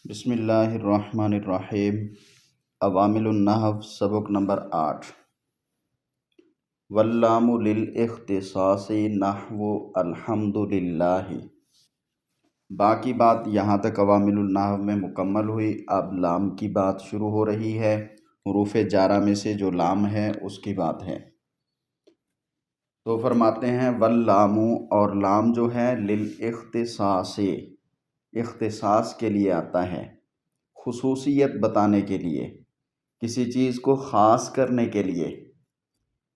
بسم اللہ الرحمن الرحیم۔ عوامل النحو سبق نمبر 8۔ واللام للاختصاص نحو الحمد للہ۔ باقی بات یہاں تک عوامل النحو میں مکمل ہوئی۔ اب لام کی بات شروع ہو رہی ہے۔ حروف جارہ میں سے جو لام ہے اس کی بات ہے۔ تو فرماتے ہیں واللام، اور لام جو ہے للاختصاص، اختصاص کے لیے آتا ہے، خصوصیت بتانے کے لیے، کسی چیز کو خاص کرنے کے لیے۔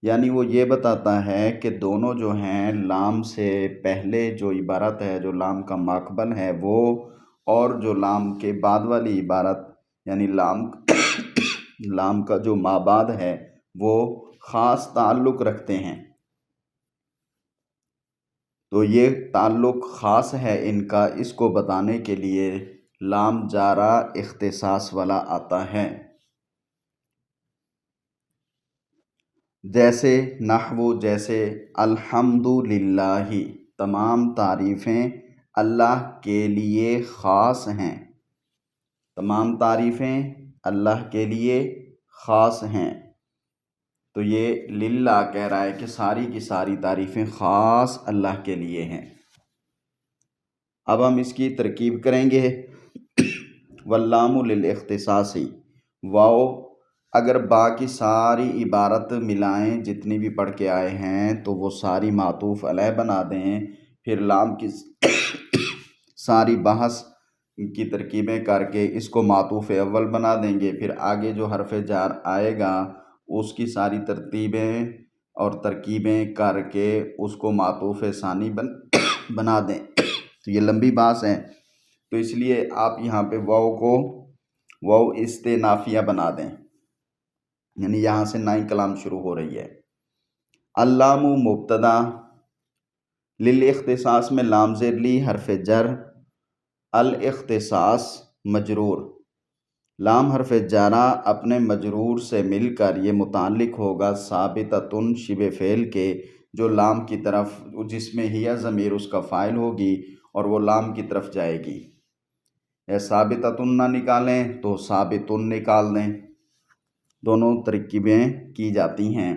یعنی وہ یہ بتاتا ہے کہ دونوں جو ہیں، لام سے پہلے جو عبارت ہے، جو لام کا ماقبل ہے وہ، اور جو لام کے بعد والی عبارت یعنی لام کا جو مابعد ہے وہ خاص تعلق رکھتے ہیں۔ تو یہ تعلق خاص ہے ان کا، اس کو بتانے کے لیے لام جارہ اختصاص والا آتا ہے۔ جیسے نحو، جیسے الحمد للہ، تمام تعریفیں اللہ کے لیے خاص ہیں، تمام تعریفیں اللہ کے لیے خاص ہیں۔ تو یہ للہ کہہ رہا ہے کہ ساری کی ساری تعریفیں خاص اللہ کے لیے ہیں۔ اب ہم اس کی ترکیب کریں گے۔ واللام للاختصاص، واو اگر با کی ساری عبارت ملائیں، جتنی بھی پڑھ کے آئے ہیں تو وہ ساری معطوف علیہ بنا دیں، پھر لام کی ساری بحث کی ترکیبیں کر کے اس کو معطوف اول بنا دیں گے، پھر آگے جو حرف جار آئے گا اس کی ساری ترتیبیں اور ترکیبیں کر کے اس کو معطوف ثانی بنا دیں۔ تو یہ لمبی بحث ہے، تو اس لیے آپ یہاں پہ واو کو واو استئنافیہ بنا دیں، یعنی یہاں سے نئی کلام شروع ہو رہی ہے۔ اللام مبتدا، للاختصاص میں لام زیر لی حرف جر، الاختصاص مجرور، لام حرف جارہ اپنے مجرور سے مل کر یہ متعلق ہوگا ثابتۃ شبہ فعل کے، جو لام کی طرف، جس میں ہی ضمیر اس کا فاعل ہوگی اور وہ لام کی طرف جائے گی۔ یا ثابتۃ نہ نکالیں تو ثابت نکال دیں، دونوں ترکیبیں کی جاتی ہیں۔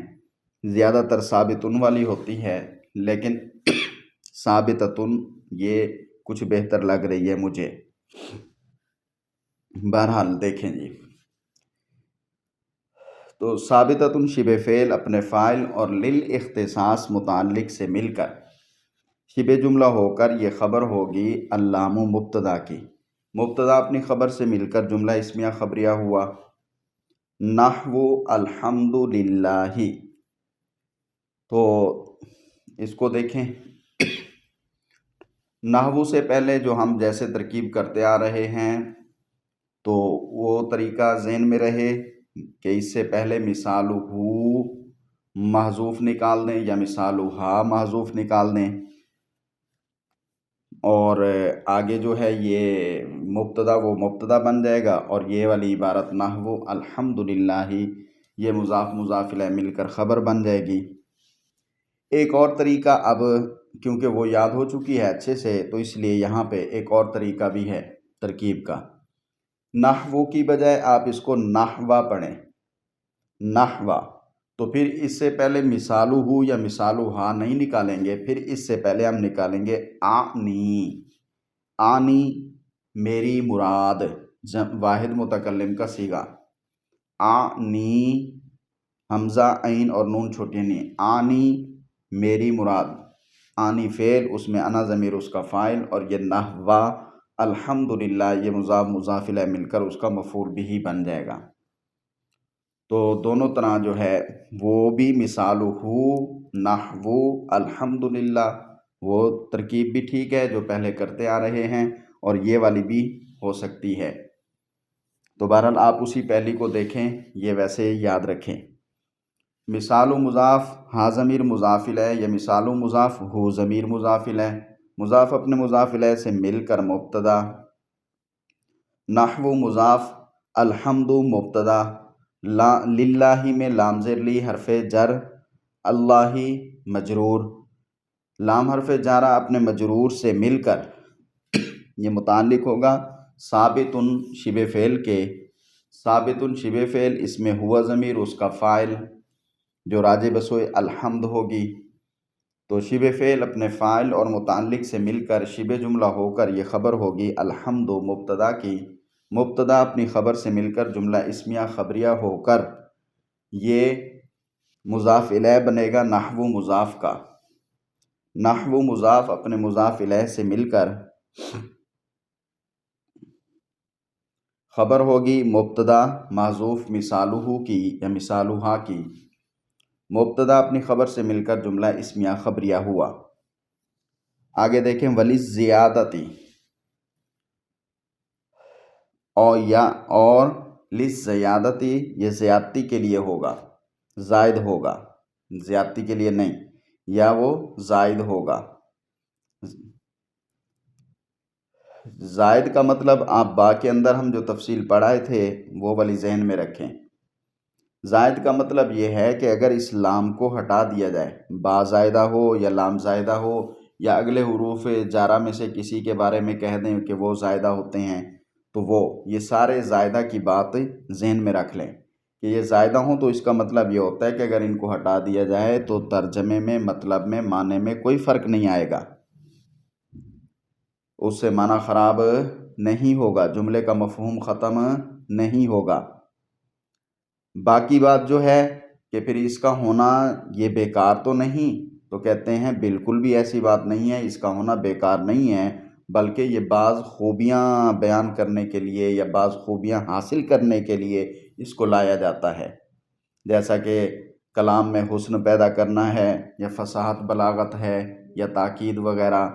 زیادہ تر ثابت والی ہوتی ہے، لیکن ثابتۃ یہ کچھ بہتر لگ رہی ہے مجھے۔ بہرحال دیکھیں جی، تو ثابتۃ شبہ فعل اپنے فاعل اور للاختصاص متعلق سے مل کر شبہ جملہ ہو کر یہ خبر ہوگی اللام مبتدا کی، مبتدا اپنی خبر سے مل کر جملہ اسمیہ خبریہ ہوا۔ نحو الحمد للہ، تو اس کو دیکھیں، نحو سے پہلے جو ہم جیسے ترکیب کرتے آ رہے ہیں تو وہ طریقہ ذہن میں رہے کہ اس سے پہلے مثال ہو محذوف نکال دیں یا مثال ہا محذوف نکال دیں، اور آگے جو ہے یہ مبتدا وہ مبتدا بن جائے گا، اور یہ والی عبارت نحو الحمد للہ یہ مضاف مضاف الیہ مل کر خبر بن جائے گی۔ ایک اور طریقہ، اب کیونکہ وہ یاد ہو چکی ہے اچھے سے تو اس لیے یہاں پہ ایک اور طریقہ بھی ہے ترکیب کا۔ نحو کی بجائے آپ اس کو نحوہ پڑھیں، نحوہ، تو پھر اس سے پہلے مثالو ہو یا مثالو ہا نہیں نکالیں گے، پھر اس سے پہلے ہم نکالیں گے آنی، آنی میری مراد، واحد متکلم کا صیغہ، آنی حمزہ عین اور نون چھوٹی نہیں، آنی میری مراد، آنی فعل، اس میں انا ضمیر اس کا فاعل، اور یہ نحوہ الحمدللہ یہ مضاف مضاف الیہ مل کر اس کا مفعول بھی بن جائے گا۔ تو دونوں طرح جو ہے وہ بھی مثال ہو نحو الحمدللہ، وہ ترکیب بھی ٹھیک ہے جو پہلے کرتے آ رہے ہیں، اور یہ والی بھی ہو سکتی ہے۔ تو بہرحال آپ اسی پہلی کو دیکھیں، یہ ویسے یاد رکھیں۔ مثال و مضاف ہا ضمیر مضاف الیہ یا مثال و مضاف ہو ضمیر مضاف الیہ، مضاف اپنے مضاف الیہ سے مل کر مبتدا، نحو مضاف الحمد مبتدا، للہ میں لام زیر لی حرف جر، اللہ مجرور، لام حرف جارہ اپنے مجرور سے مل کر یہ متعلق ہوگا ثابتن شبہ فعل کے، ثابتن شبہ فعل اس میں ہوا ضمیر اس کا فاعل جو راجع بسوئے الحمد ہوگی، تو شبہ فعل اپنے فاعل اور متعلق سے مل کر شبہ جملہ ہو کر یہ خبر ہوگی الحمد مبتدا کی، مبتدا اپنی خبر سے مل کر جملہ اسمیہ خبریہ ہو کر یہ مضاف الیہ بنے گا نحو مضاف کا، نحو مضاف اپنے مضاف الیہ سے مل کر خبر ہوگی مبتدا محذوف مثالہ کی یا مثالہا کی، مبتدا اپنی خبر سے مل کر جملہ اسمیہ خبریہ ہوا۔ آگے دیکھیں وَلِلزِّیَادَةِ اور لِلزِّیَادَةِ یہ زیادتی کے لیے ہوگا، زائد ہوگا، زیادتی کے لیے نہیں، یا وہ زائد ہوگا۔ زائد کا مطلب آپ با کے اندر ہم جو تفصیل پڑھائے تھے وہ والی ذہن میں رکھیں۔ زائد کا مطلب یہ ہے کہ اگر اس لام کو ہٹا دیا جائے، با زائدہ ہو یا لام زائدہ ہو یا اگلے حروف جارہ میں سے کسی کے بارے میں کہہ دیں کہ وہ زائدہ ہوتے ہیں، تو وہ یہ سارے زائدہ کی بات ذہن میں رکھ لیں کہ یہ زائدہ ہوں، تو اس کا مطلب یہ ہوتا ہے کہ اگر ان کو ہٹا دیا جائے تو ترجمے میں، مطلب میں، معنی میں کوئی فرق نہیں آئے گا، اس سے معنی خراب نہیں ہوگا، جملے کا مفہوم ختم نہیں ہوگا۔ باقی بات جو ہے کہ پھر اس کا ہونا یہ بیکار تو نہیں، تو کہتے ہیں بالکل بھی ایسی بات نہیں ہے، اس کا ہونا بیکار نہیں ہے، بلکہ یہ بعض خوبیاں بیان کرنے کے لیے یا بعض خوبیاں حاصل کرنے کے لیے اس کو لایا جاتا ہے، جیسا کہ کلام میں حسن پیدا کرنا ہے یا فصاحت بلاغت ہے یا تاکید وغیرہ،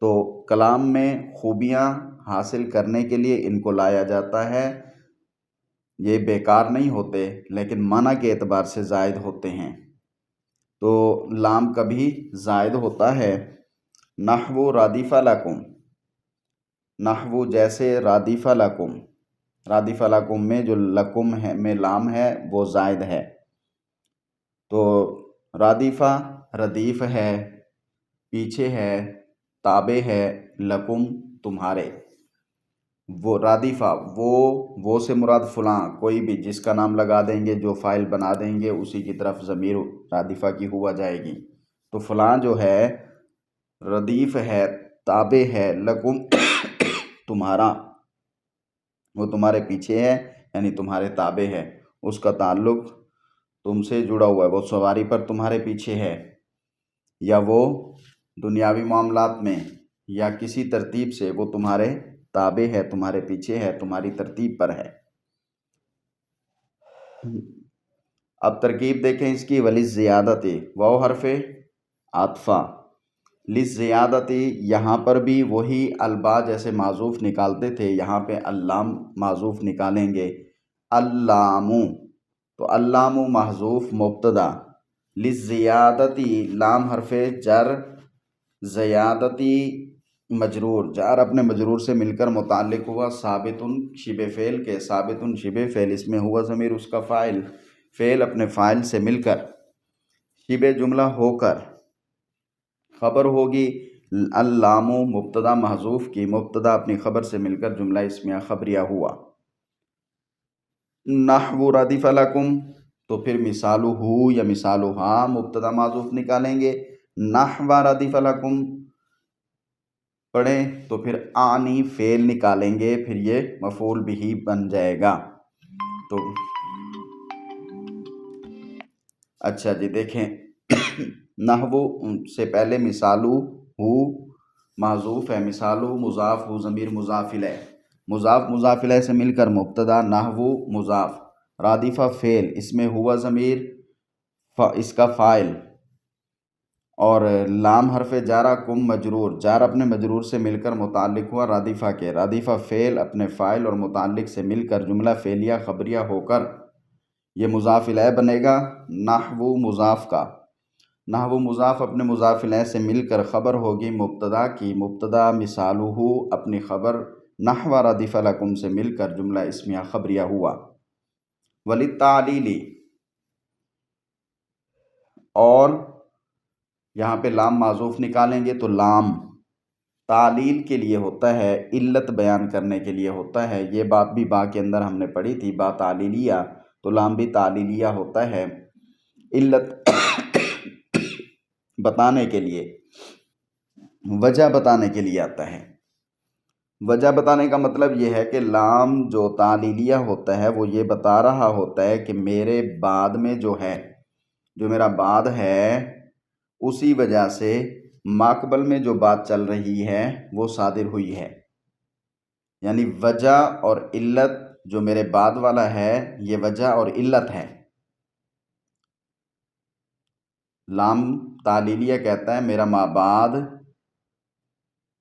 تو کلام میں خوبیاں حاصل کرنے کے لیے ان کو لایا جاتا ہے، یہ بیکار نہیں ہوتے لیکن معنی کے اعتبار سے زائد ہوتے ہیں۔ تو لام کبھی زائد ہوتا ہے، نحو رادف لکم، نحو جیسے رادف لکم، رادف لکم میں جو لکم ہے میں لام ہے وہ زائد ہے، تو رادفہ ردیف ہے، پیچھے ہے، تابع ہے، لکم تمہارے، وہ رادفہ وہ سے مراد فلاں، کوئی بھی جس کا نام لگا دیں گے، جو فاعل بنا دیں گے اسی کی طرف ضمیر رادفہ کی ہوا جائے گی، تو فلاں جو ہے ردیف ہے، تابع ہے، لکم تمہارا، وہ تمہارے پیچھے ہے یعنی تمہارے تابع ہے، اس کا تعلق تم سے جڑا ہوا ہے، وہ سواری پر تمہارے پیچھے ہے، یا وہ دنیاوی معاملات میں یا کسی ترتیب سے وہ تمہارے تابع ہے، تمہارے پیچھے ہے، تمہاری ترتیب پر ہے۔ اب ترکیب دیکھیں اس کی، وَلِلزِّیَادَةِ واو حرف عطفہ، لِلزِّیَادَةِ یہاں پر بھی وہی البا جیسے معذوف نکالتے تھے، یہاں پہ اللام معذوف نکالیں گے، اللام، تو اللام محذوف مبتدا، لِلزِّیَادَةِ لام حرف جر، زیادتی مجرور، جار اپنے مجرور سے مل کر متعلق ہوا ثابتن شبہ فعل کے، ثابتن شبہ فعل اس میں ہوا ضمیر اس کا فاعل، فعل اپنے فاعل سے مل کر شبہ جملہ ہو کر خبر ہوگی اللام مبتدا محذوف کی، مبتدا اپنی خبر سے مل کر جملہ اسمیہ خبریہ ہوا۔ نحو ردف لکم، تو پھر مثالہ یا مثالہا مبتدا محذوف نکالیں گے، نحو ردف لکم پڑھیں تو پھر آنی فعل نکالیں گے، پھر یہ مفعول بہ بن جائے گا۔ تو اچھا جی دیکھیں نحو سے پہلے مثالو ہو معذوف ہے، مثالو مضاف ہو ضمیر مضاف الیہ، مضاف مضاف الیہ سے مل کر مبتدا، نحو مضاف، رادفہ فعل اس میں ہوا ضمیر اس کا فاعل، اور لام حرف جارہ، کم مجرور، جار اپنے مجرور سے مل کر متعلق ہوا رادفہ کے، رادفہ فعل اپنے فاعل اور متعلق سے مل کر جملہ فعلیہ خبریہ ہو کر یہ مضاف الیہ بنے گا نحو مضاف کا، نحو مضاف اپنے مضاف الیہ سے مل کر خبر ہوگی مبتدا کی، مبتدا مثالہ اپنی خبر نحو ردف لکم سے مل کر جملہ اسمیہ خبریہ ہوا۔ وللتعلیل، اور یہاں پہ لام معذوف نکالیں گے تو لام تعلیل کے لیے ہوتا ہے، علت بیان کرنے کے لیے ہوتا ہے۔ یہ بات بھی با کے اندر ہم نے پڑھی تھی، با تعلیلیہ، تو لام بھی تعلیلیہ ہوتا ہے، علت بتانے کے لیے، وجہ بتانے کے لیے آتا ہے۔ وجہ بتانے کا مطلب یہ ہے کہ لام جو تعلیلیہ ہوتا ہے وہ یہ بتا رہا ہوتا ہے کہ میرے بعد میں جو ہے، جو میرا بعد ہے، اسی وجہ سے ماقبل میں جو بات چل رہی ہے وہ صادر ہوئی ہے۔ یعنی وجہ اور علت جو میرے بعد والا ہے یہ وجہ اور علت ہے۔ لام تعلیلیہ کہتا ہے میرا مابعد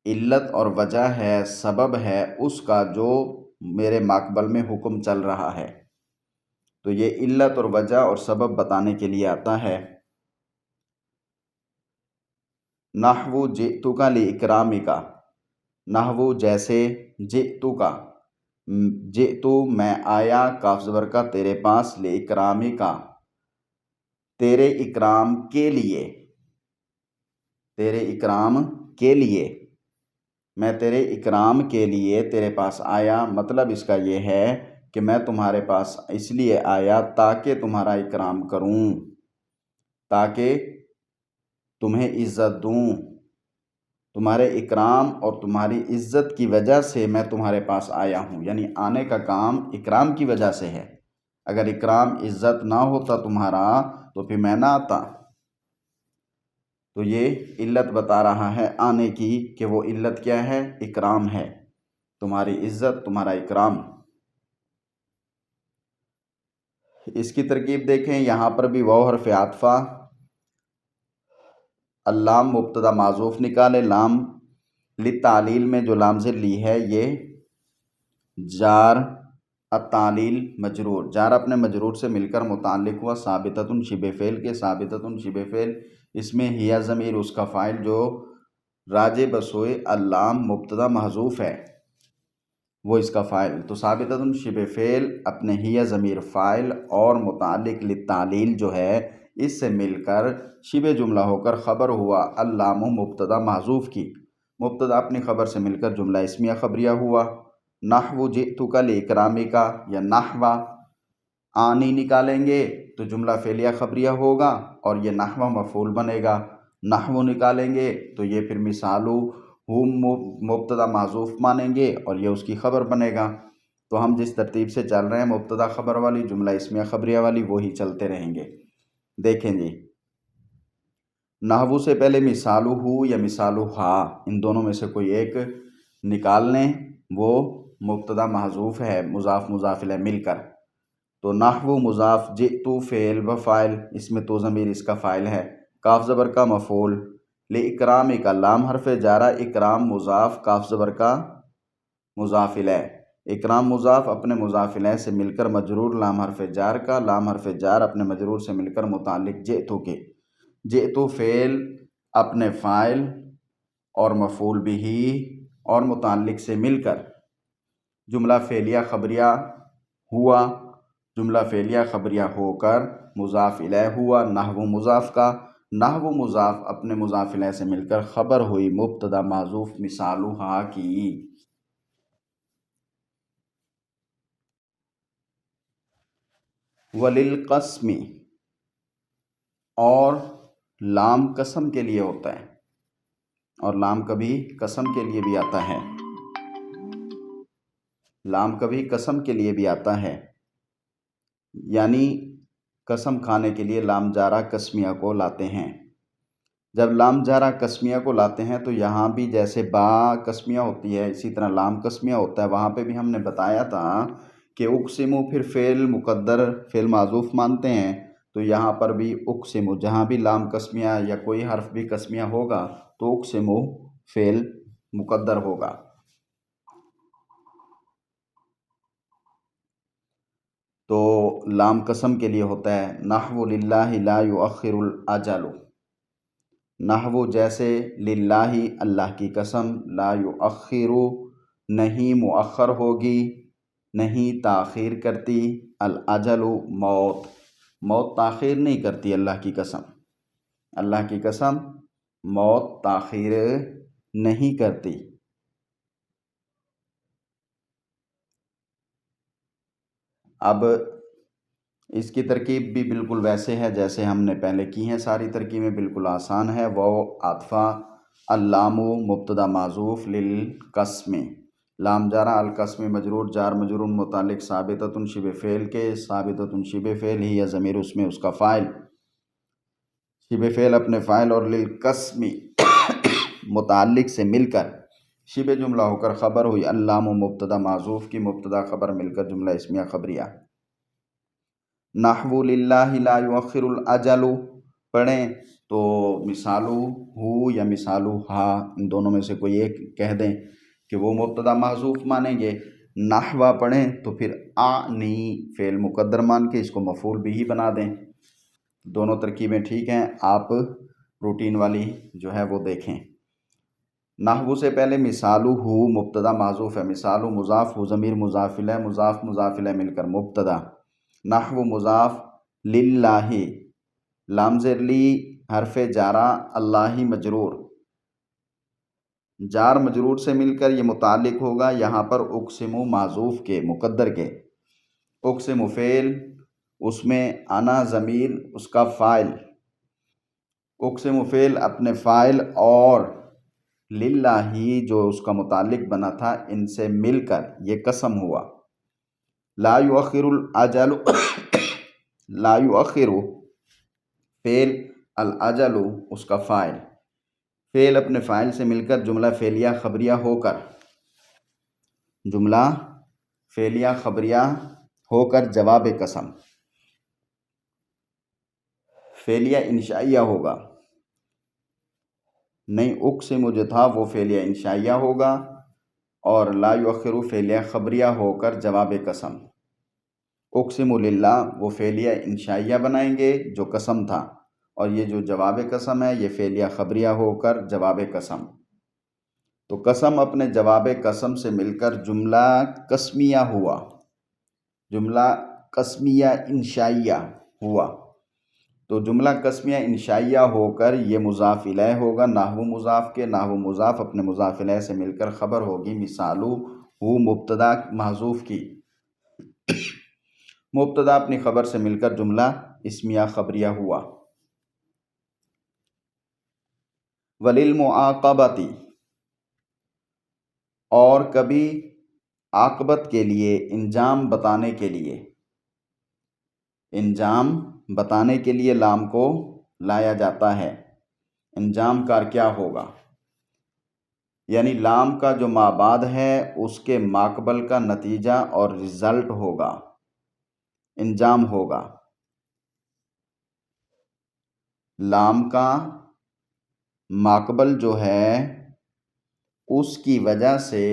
علت اور وجہ ہے، سبب ہے اس کا جو میرے ماقبل میں حکم چل رہا ہے، تو یہ علت اور وجہ اور سبب بتانے کے لیے آتا ہے۔ نحو جئتک لإکرامک، نحو جیسے جئتک، جئتو میں آیا، کاف زبر کا تیرے پاس، لإکرامک تیرے اکرام کے لیے، تیرے اکرام کے لیے، میں تیرے اکرام کے لیے تیرے پاس آیا۔ مطلب اس کا یہ ہے کہ میں تمہارے پاس اس لیے آیا تاکہ تمہارا اکرام کروں، تاکہ تمہیں عزت دوں، تمہارے اکرام اور تمہاری عزت کی وجہ سے میں تمہارے پاس آیا ہوں۔ یعنی آنے کا کام اکرام کی وجہ سے ہے، اگر اکرام عزت نہ ہوتا تمہارا تو پھر میں نہ آتا۔ تو یہ علت بتا رہا ہے آنے کی، کہ وہ علت کیا ہے؟ اکرام ہے، تمہاری عزت، تمہارا اکرام۔ اس کی ترکیب دیکھیں، یہاں پر بھی واو حرف عطفہ، اللام مبتدا معذوف نکالے، لام للتعلیل میں جو لام زر لی ہے یہ جار، التعلیل مجرور، جار اپنے مجرور سے مل کر متعلق ہوا ثابتۃ شبہ فعل کے، ثابتۃ شبہ فعل، اس میں ہی ضمیر اس کا فاعل جو راجع بسوئے اللام مبتدا محذوف ہے وہ اس کا فاعل، تو ثابتۃ شبہ فعل اپنے ہی ضمیر فاعل اور متعلق للتعلیل جو ہے اس سے مل کر شبہ جملہ ہو کر خبر ہوا اللام مبتدا محذوف کی، مبتدا اپنی خبر سے مل کر جملہ اسمیہ خبریہ ہوا۔ نحو جئتک لإکرامک یا نحو آنی نکالیں گے تو جملہ فعلیہ خبریہ ہوگا اور یہ نحو مفعول بنے گا، نحو نکالیں گے تو یہ پھر مثالو ہم مبتدا معذوف مانیں گے اور یہ اس کی خبر بنے گا۔ تو ہم جس ترتیب سے چل رہے ہیں مبتدا خبر والی، جملہ اسمیہ خبریہ والی، وہی چلتے رہیں گے۔ دیکھیں جی، نحو سے پہلے مثالو ہو یا مثالو ہا، ان دونوں میں سے کوئی ایک نکال لیں، وہ مبتدا محذوف ہے مضاف مضاف الیہ مل کر، تو نحو مضاف، جئتو فعل و فاعل، اس میں تو ضمیر اس کا فاعل ہے، کاف زبر کا مفعول، لإکرام کا لام حرف جارہ، اکرام مضاف، کاف زبر کا مضاف الیہ، اکرام مضاف اپنے مضاف الیہ سے مل کر مجرور، لام حرف جار کا، لام حرف جار اپنے مجرور سے مل کر متعلق جئتو کے، جئتو فعل اپنے فاعل اور مفعول بہ اور متعلق سے مل کر جملہ فعلیہ خبریہ ہوا، جملہ فعلیہ خبریہ ہو کر مضاف الیہ ہوا، نحو مضاف کا، نحو مضاف اپنے مضاف الیہ سے مل کر خبر ہوئی مبتدا معذوف مثالو ہا کی۔ وللقسم، اور لام قسم کے لیے ہوتا ہے، اور لام کبھی قسم کے لیے بھی آتا ہے، لام کبھی قسم کے لیے بھی آتا ہے، یعنی قسم کھانے کے لیے لام جارہ قسمیہ کو لاتے ہیں۔ جب لام جارہ قسمیہ کو لاتے ہیں تو یہاں بھی جیسے با قسمیہ ہوتی ہے اسی طرح لام قسمیہ ہوتا ہے، وہاں پہ بھی ہم نے بتایا تھا کہ اقسمو پھر فعل مقدر فعل معذوف مانتے ہیں، تو یہاں پر بھی اقسمو، جہاں بھی لام قسمیہ یا کوئی حرف بھی قسمیہ ہوگا تو اقسمو فعل مقدر ہوگا۔ تو لام قسم کے لیے ہوتا ہے، نحو للہ لا یؤخر الاجل، نحو جیسے للہ اللہ کی قسم، لا یؤخر نہیں مؤخر ہوگی، نہیں تاخیر کرتی، الاجل موت، موت تاخیر نہیں کرتی اللہ کی قسم، اللہ کی قسم موت تاخیر نہیں کرتی۔ اب اس کی ترکیب بھی بالکل ویسے ہے جیسے ہم نے پہلے کی ہیں، ساری ترکیبیں بالکل آسان ہے۔ واو عاطفہ، اللام مبتدا معذوف للقسم، لام جارہ، القسم مجرور، جار مجرور متعلق ثابتۃ شبہ فعل کے، ثابتۃ شبہ فعل ہی یا ضمیر اس میں اس کا فاعل، شبہ فعل اپنے فاعل، اور للقسم متعلق سے مل کر شبہ جملہ ہو کر خبر ہوئی، اللام مبتدا معذوف کی مبتدا خبر مل کر جملہ اسمیہ خبریہ۔ نحو للہ لا یؤخر الاجل پڑھیں تو مثالو ہو یا مثالو ہا، ان دونوں میں سے کوئی ایک کہہ دیں کہ وہ مبتدا محذوف مانیں گے۔ نحو پڑھیں تو پھر آنی فعل مقدر مان کے اس کو مفعول بھی بنا دیں۔ دونوں ترکیبیں ٹھیک ہیں، آپ روٹین والی جو ہے وہ دیکھیں۔ نحو سے پہلے مثالو ہو مبتدا محذوف ہے، مثالو مضاف، ہو ضمیر مضاف الیہ، مضاف مضاف الیہ مل کر مبتدا، نحو مضاف، للہ لام زیر لی حرف جارہ، اللہ مجرور، جار مجرور سے مل کر یہ متعلق ہوگا یہاں پر اقسم معذوف کے، مقدر کے، اقسم فعل، اس میں انا ضمیر اس کا فاعل، اقسم فعل اپنے فاعل اور للہ جو اس کا متعلق بنا تھا، ان سے مل کر یہ قسم ہوا۔ لا یؤخر الاجل لا یؤخر فعل، الاجل اس کا فاعل، فعل اپنے فاعل سے مل کر جملہ فعلیہ خبریہ ہو کر، جملہ فعلیہ خبریہ ہو کر جواب قسم، فعلیہ انشائیہ ہوگا، نہیں اقسم جو تھا وہ فعلیہ انشائیہ ہوگا، اور لا یؤخر فعلیہ خبریہ ہو کر جواب قسم، اقسم للہ وہ فعلیہ انشائیہ بنائیں گے جو قسم تھا، اور یہ جو جواب قسم ہے یہ فعلیہ خبریہ ہو کر جواب قسم، تو قسم اپنے جواب قسم سے مل کر جملہ قسمیہ ہوا، جملہ قسمیہ انشائیہ ہوا، تو جملہ قسمیہ انشائیہ ہو کر یہ مضاف الیہ ہوگا، نحو مضاف کے، نحو مضاف اپنے مضاف الیہ سے مل کر خبر ہوگی، مثالو ہو مبتدا محذوف کی، مبتدا اپنی خبر سے مل کر جملہ اسمیہ خبریہ ہوا۔ وللمعاقبۃ، اور کبھی عاقبت کے لیے، انجام بتانے کے لیے، انجام بتانے کے لیے لام کو لایا جاتا ہے۔ انجام کار کیا ہوگا؟ یعنی لام کا جو مابعد ہے اس کے ماقبل کا نتیجہ اور رزلٹ ہوگا، انجام ہوگا۔ لام کا ماقبل جو ہے اس کی وجہ سے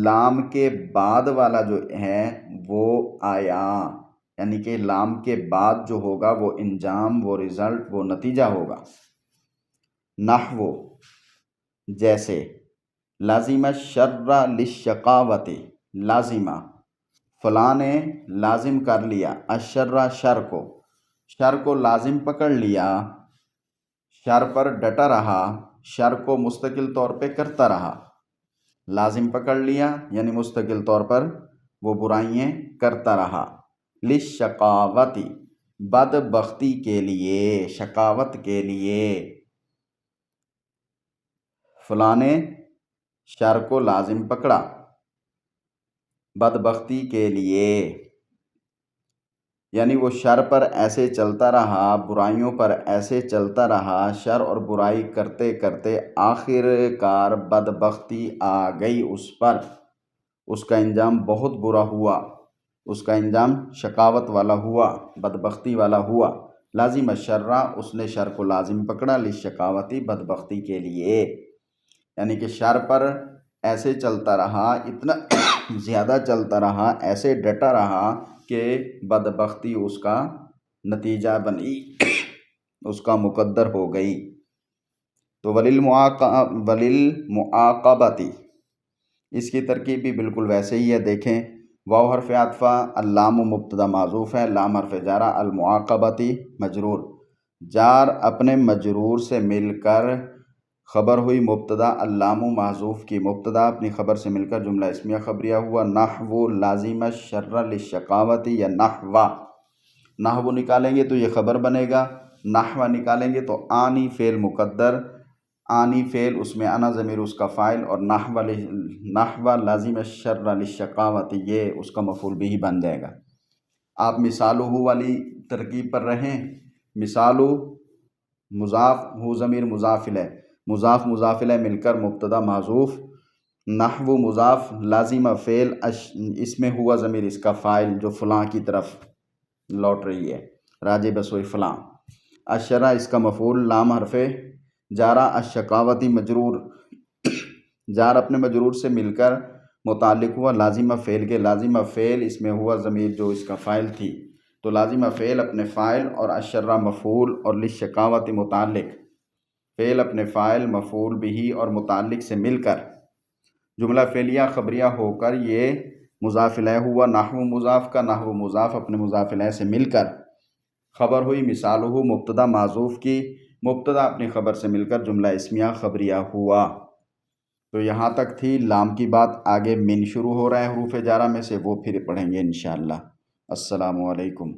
لام کے بعد والا جو ہے وہ آیا، یعنی کہ لام کے بعد جو ہوگا وہ انجام، وہ رزلٹ، وہ نتیجہ ہوگا۔ نحو جیسے لازم الشر للشقاوت، لازمہ فلاں نے لازم کر لیا، الشر شر کو لازم پکڑ لیا، شر پر ڈٹا رہا، شر کو مستقل طور پہ کرتا رہا، لازم پکڑ لیا یعنی مستقل طور پر وہ برائیاں کرتا رہا، للشقاوت بدبختی کے لیے، شقاوت کے لیے، فلاں نے شر کو لازم پکڑا بدبختی کے لیے، یعنی وہ شر پر ایسے چلتا رہا، برائیوں پر ایسے چلتا رہا، شر اور برائی کرتے کرتے آخر کار بدبختی آ گئی اس پر، اس کا انجام بہت برا ہوا، اس کا انجام شقاوت والا ہوا، بدبختی والا ہوا۔ لازم الشر، اس نے شر کو لازم پکڑا، للشقاوتی بدبختی کے لیے، یعنی کہ شر پر ایسے چلتا رہا، اتنا زیادہ چلتا رہا، ایسے ڈٹا رہا کہ بدبختی اس کا نتیجہ بنی، اس کا مقدر ہو گئی۔ تو وللمعاقبۃ اس کی ترکیب بھی بالکل ویسے ہی ہے، دیکھیں واو حرف عطفہ، اللام مبتدا معذوف ہے، لام حرف جارہ، المعاقبۃ مجرور، جار اپنے مجرور سے مل کر خبر ہوئی مبتدا اللام محذوف کی، مبتدا اپنی خبر سے مل کر جملہ اسمیہ خبریہ ہوا۔ نحو لازم الشر للشقاوت یا نحو نکالیں گے تو یہ خبر بنے گا، نحو نکالیں گے تو آنی فعل مقدر، آنی فعل اس میں انا ضمیر اس کا فاعل، اور نحو لازم الشر للشقاوت یہ اس کا مفعول بھی بن جائے گا۔ آپ مثالہ والی ترکیب پر رہیں۔ مثالہ مضاف ہو ضمیر مضاف الیہ مل کر مبتدا محذوف، نحو مضاف لازم فعل اس میں ہوا ضمیر اس کا فاعل جو فلاں کی طرف لوٹ رہی ہے، راجع بسوئی فلاں، الشرع اس کا مفعول، لام حرف جارہ، الشقاوتی مجرور، جار اپنے مجرور سے مل کر متعلق ہوا لازمہ فعل کے، لازمہ فعل اس میں ہوا ضمیر جو اس کا فاعل تھی، تو لازمہ فعل اپنے فاعل اور الشرع مفعول اور للشقاوت متعلق، فعل اپنے فاعل مفعول بھی اور متعلق سے مل کر جملہ فعلیہ خبریہ ہو کر یہ مضاف الیہ ہوا، نحو مضاف کا، نحو مضاف اپنے مضاف الیہ سے مل کر خبر ہوئی مثالہ مبتدا معذوف کی، مبتدا اپنی خبر سے مل کر جملہ اسمیہ خبریہ ہوا۔ تو یہاں تک تھی لام کی بات، آگے من شروع ہو رہا ہے حروف جارہ میں سے، وہ پھر پڑھیں گے انشاءاللہ۔ السلام علیکم۔